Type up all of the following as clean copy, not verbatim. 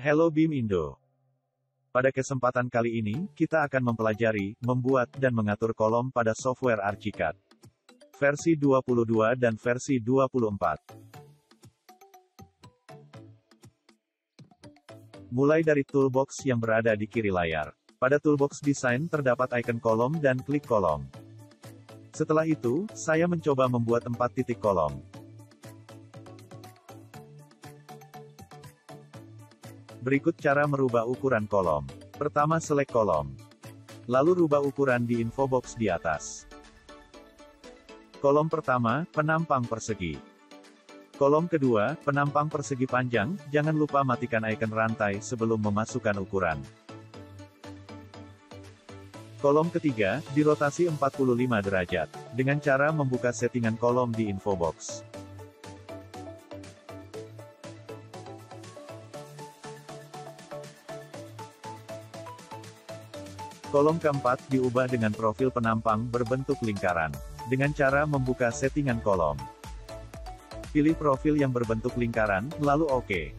Hello BIM Indo. Pada kesempatan kali ini, kita akan mempelajari, membuat, dan mengatur kolom pada software Archicad. Versi 22 dan versi 24. Mulai dari toolbox yang berada di kiri layar. Pada toolbox desain terdapat icon kolom dan klik kolom. Setelah itu, saya mencoba membuat 4 titik kolom. Berikut cara merubah ukuran kolom. Pertama, select kolom. Lalu rubah ukuran di info box di atas. Kolom pertama, penampang persegi. Kolom kedua, penampang persegi panjang, jangan lupa matikan icon rantai sebelum memasukkan ukuran. Kolom ketiga, dirotasi 45 derajat, dengan cara membuka settingan kolom di info box. Kolom keempat, diubah dengan profil penampang berbentuk lingkaran, dengan cara membuka settingan kolom. Pilih profil yang berbentuk lingkaran, lalu OK.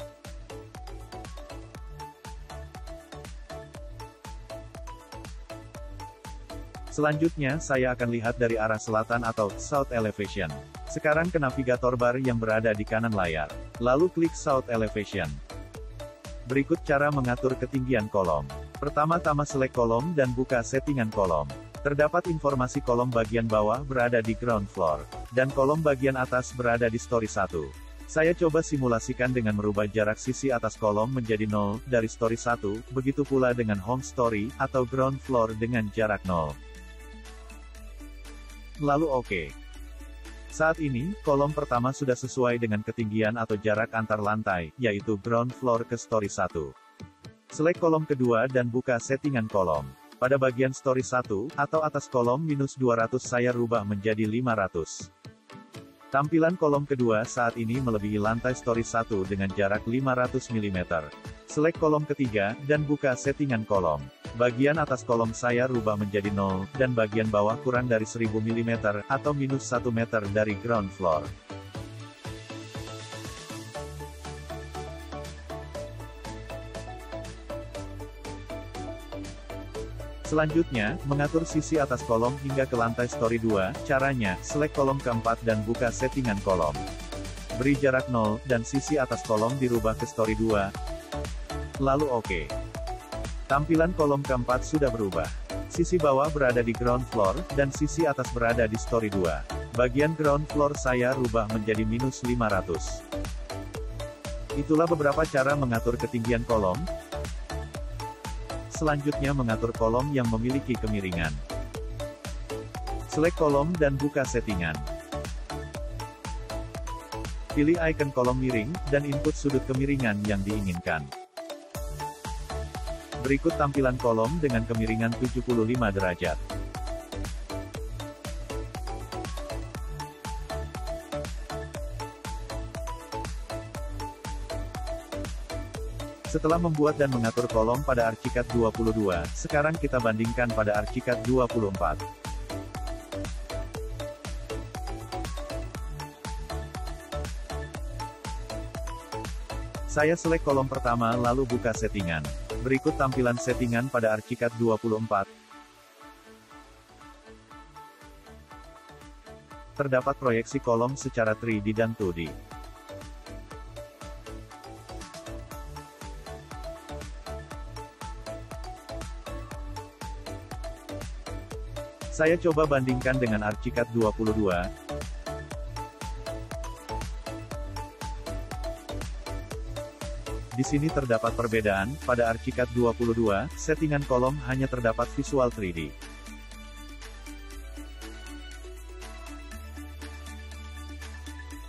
Selanjutnya, saya akan lihat dari arah selatan atau South Elevation. Sekarang ke navigator bar yang berada di kanan layar. Lalu klik South Elevation. Berikut cara mengatur ketinggian kolom. Pertama-tama select kolom dan buka settingan kolom. Terdapat informasi kolom bagian bawah berada di ground floor, dan kolom bagian atas berada di story 1. Saya coba simulasikan dengan merubah jarak sisi atas kolom menjadi 0, dari story 1, begitu pula dengan home story, atau ground floor dengan jarak 0. Lalu OK. Saat ini, kolom pertama sudah sesuai dengan ketinggian atau jarak antar lantai, yaitu ground floor ke story 1. Select kolom kedua dan buka settingan kolom. Pada bagian story 1, atau atas kolom -200 saya rubah menjadi 500. Tampilan kolom kedua saat ini melebihi lantai story 1 dengan jarak 500 mm. Select kolom ketiga, dan buka settingan kolom. Bagian atas kolom saya rubah menjadi 0, dan bagian bawah kurang dari 1000 mm, atau -1 meter dari ground floor. Selanjutnya, mengatur sisi atas kolom hingga ke lantai story 2, caranya, select kolom keempat dan buka settingan kolom. Beri jarak 0, dan sisi atas kolom dirubah ke story 2. Lalu OK. Tampilan kolom keempat sudah berubah. Sisi bawah berada di ground floor, dan sisi atas berada di story 2. Bagian ground floor saya rubah menjadi -500. Itulah beberapa cara mengatur ketinggian kolom. Selanjutnya mengatur kolom yang memiliki kemiringan. Select kolom dan buka settingan. Pilih icon kolom miring, dan input sudut kemiringan yang diinginkan. Berikut tampilan kolom dengan kemiringan 75 derajat. Setelah membuat dan mengatur kolom pada Archicad 22, sekarang kita bandingkan pada Archicad 24. Saya select kolom pertama lalu buka settingan. Berikut tampilan settingan pada Archicad 24. Terdapat proyeksi kolom secara 3D dan 2D. Saya coba bandingkan dengan Archicad 22. Di sini terdapat perbedaan, pada Archicad 22, settingan kolom hanya terdapat visual 3D.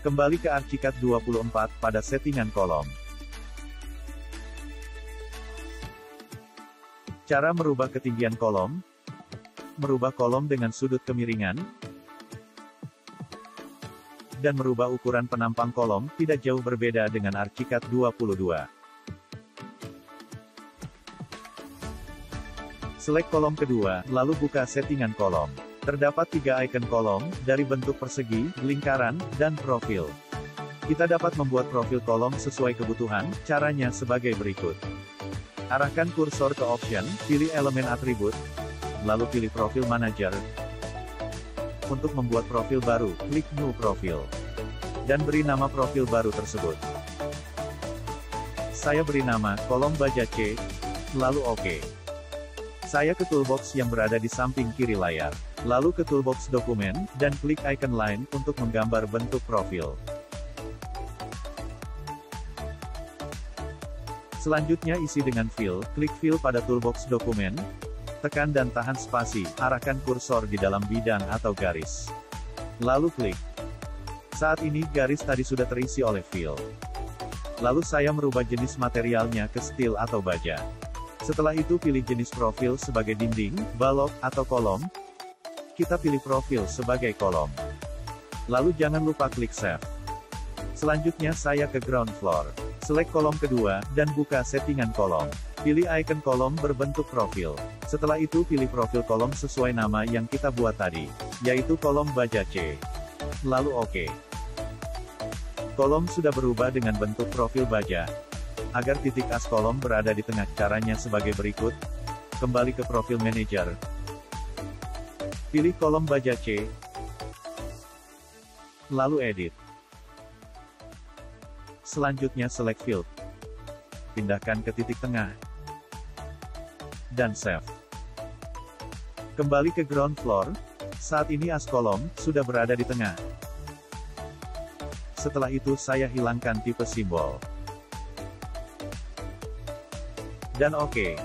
Kembali ke Archicad 24 pada settingan kolom. Cara merubah ketinggian kolom. Merubah kolom dengan sudut kemiringan, dan merubah ukuran penampang kolom, tidak jauh berbeda dengan Archicad 22. Select kolom kedua, lalu buka settingan kolom. Terdapat 3 icon kolom, dari bentuk persegi, lingkaran, dan profil. Kita dapat membuat profil kolom sesuai kebutuhan, caranya sebagai berikut. Arahkan kursor ke option, pilih elemen atribut, lalu pilih profil manager. Untuk membuat profil baru, klik New Profile. Dan beri nama profil baru tersebut. Saya beri nama, kolom baja C, lalu OK. Saya ke toolbox yang berada di samping kiri layar. Lalu ke toolbox dokumen, dan klik icon line untuk menggambar bentuk profil. Selanjutnya isi dengan fill, klik fill pada toolbox dokumen, tekan dan tahan spasi, arahkan kursor di dalam bidang atau garis. Lalu klik. Saat ini garis tadi sudah terisi oleh fill. Lalu saya merubah jenis materialnya ke steel atau baja. Setelah itu pilih jenis profil sebagai dinding, balok, atau kolom. Kita pilih profil sebagai kolom. Lalu jangan lupa klik save. Selanjutnya saya ke ground floor. Select kolom kedua, dan buka settingan kolom. Pilih icon kolom berbentuk profil. Setelah itu pilih profil kolom sesuai nama yang kita buat tadi, yaitu kolom baja C. Lalu OK. Kolom sudah berubah dengan bentuk profil baja. Agar titik as kolom berada di tengah, caranya sebagai berikut. Kembali ke profil manager. Pilih kolom baja C. Lalu edit. Selanjutnya select field. Pindahkan ke titik tengah. Dan save. Kembali ke ground floor. Saat ini as kolom sudah berada di tengah. Setelah itu saya hilangkan tipe simbol. Dan OK.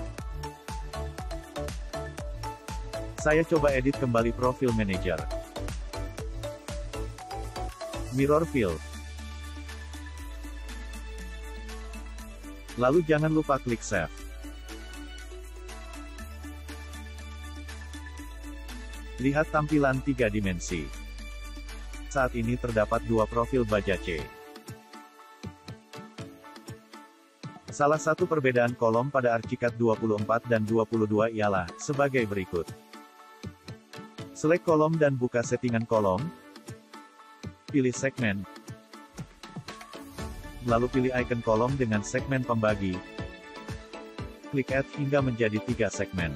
Saya coba edit kembali profil manager. Mirror field. Lalu jangan lupa klik save. Lihat tampilan 3 dimensi. Saat ini terdapat dua profil baja C. Salah satu perbedaan kolom pada Archicad 24 dan 22 ialah sebagai berikut. Select kolom dan buka settingan kolom. Pilih segmen. Lalu pilih icon kolom dengan segmen pembagi. Klik add hingga menjadi 3 segmen.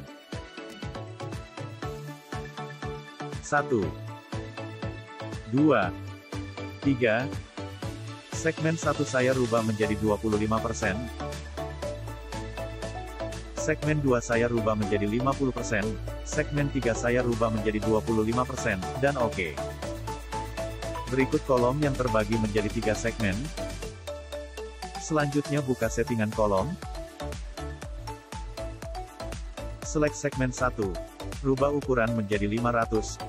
1, 2, 3. Segmen 1 saya rubah menjadi 25%. Segmen 2 saya rubah menjadi 50%. Segmen 3 saya rubah menjadi 25%, dan OK. Berikut kolom yang terbagi menjadi 3 segmen. Selanjutnya buka settingan kolom. Select segmen 1. Rubah ukuran menjadi 500.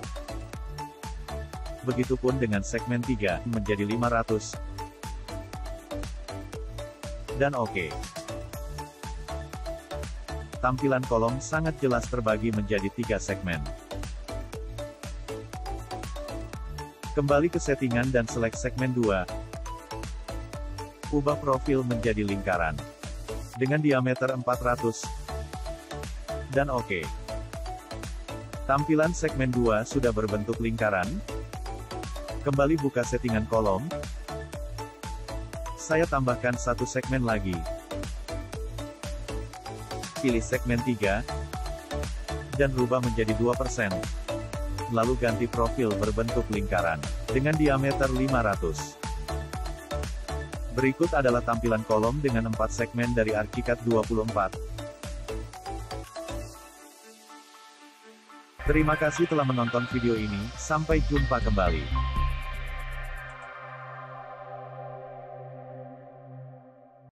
Begitupun dengan segmen 3, menjadi 500. Dan OK. Tampilan kolom sangat jelas terbagi menjadi 3 segmen. Kembali ke settingan dan select segmen 2. Ubah profil menjadi lingkaran. Dengan diameter 400. Dan OK. Tampilan segmen 2 sudah berbentuk lingkaran. Kembali buka settingan kolom. Saya tambahkan satu segmen lagi. Pilih segmen 3. Dan rubah menjadi 2%. Lalu ganti profil berbentuk lingkaran. Dengan diameter 500. Berikut adalah tampilan kolom dengan 4 segmen dari Archicad 24. Terima kasih telah menonton video ini, sampai jumpa kembali.